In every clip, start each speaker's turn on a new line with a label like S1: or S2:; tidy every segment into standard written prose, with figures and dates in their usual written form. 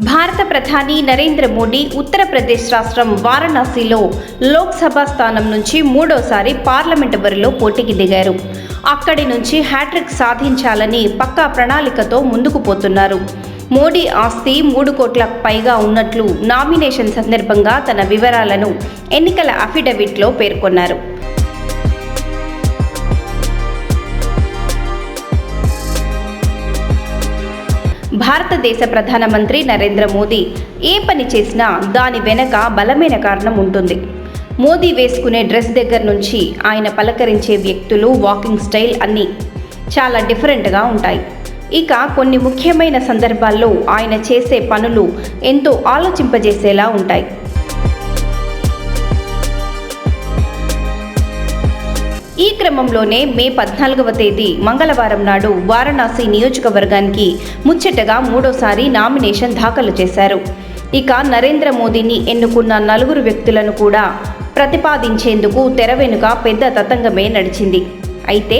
S1: భారత ప్రధాని నరేంద్ర మోడీ ఉత్తరప్రదేశ్ రాష్ట్రం వారణాసిలో లోక్సభ స్థానం నుంచి మూడోసారి పార్లమెంటు బరిలో పోటీకి దిగారు. అక్కడి నుంచి హ్యాట్రిక్ సాధించాలని పక్కా ప్రణాళికతో ముందుకు పోతున్నారు. మోడీ ఆస్తి 3 కోట్లకు పైగా ఉన్నట్లు నామినేషన్ సందర్భంగా తన వివరాలను ఎన్నికల అఫిడవిట్లో పేర్కొన్నారు. భారతదేశ ప్రధానమంత్రి నరేంద్ర మోదీ ఏ పని చేసినా దాని వెనక బలమైన కారణం ఉంటుంది. మోదీ వేసుకునే డ్రెస్ దగ్గర నుంచి ఆయన పలకరించే వ్యక్తులు, వాకింగ్ స్టైల్ అన్నీ చాలా డిఫరెంట్గా ఉంటాయి. ఇక కొన్ని ముఖ్యమైన సందర్భాల్లో ఆయన చేసే పనులు ఎంతో ఆలోచింపజేసేలా ఉంటాయి. ఈ క్రమంలోనే మే 14వ తేదీ మంగళవారం నాడు వారణాసి నియోజకవర్గానికి ముచ్చటగా మూడోసారి నామినేషన్ దాఖలు చేశారు. ఇక నరేంద్ర మోదీని ఎన్నుకున్న 4 వ్యక్తులను కూడా ప్రతిపాదించేందుకు తెర వెనుక పెద్ద తతంగమే నడిచింది. అయితే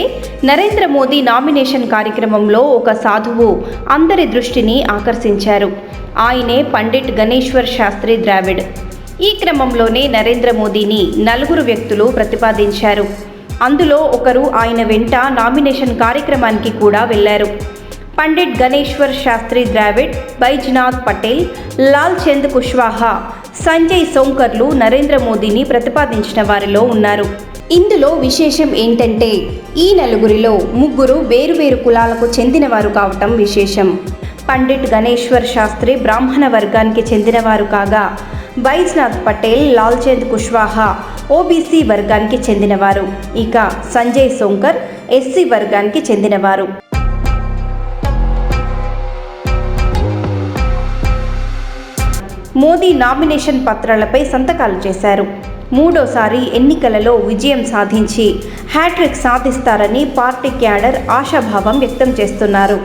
S1: నరేంద్ర మోదీ నామినేషన్ కార్యక్రమంలో ఒక సాధువు అందరి దృష్టిని ఆకర్షించారు. ఆయనే పండిట్ గణేశ్వర్ శాస్త్రి ద్రావిడ్. ఈ క్రమంలోనే నరేంద్ర మోదీని 4 వ్యక్తులు ప్రతిపాదించారు. అందులో ఒకరు ఆయన వెంట నామినేషన్ కార్యక్రమానికి కూడా వెళ్లారు. పండిట్ గణేశ్వర్ శాస్త్రి ద్రావిడ్, బైజ్నాథ్ పటేల్, లాల్ చంద్ కుష్వాహా, సంజయ్ సోంకర్లు నరేంద్ర మోదీని ప్రతిపాదించిన వారిలో ఉన్నారు. ఇందులో విశేషం ఏంటంటే ఈ 4 3 వేరువేరు కులాలకు చెందినవారు కావటం విశేషం. పండిట్ గణేశ్వర్ శాస్త్రి బ్రాహ్మణ వర్గానికి చెందినవారు కాగా, బైజ్నాథ్ పటేల్, లాల్ చంద్ కుష్వాహా ఓబీసీ వర్గానికి చెందినవారు. ఇక సంజయ్ సోంకర్ ఎస్సీ వర్గానికి చెందినవారు. మోదీ నామినేషన్ పత్రాలపై సంతకాలు చేశారు. మూడోసారి ఎన్నికలలో విజయం సాధించి హ్యాట్రిక్ సాధిస్తారని పార్టీ క్యాడర్ ఆశాభావం వ్యక్తం చేస్తున్నారు.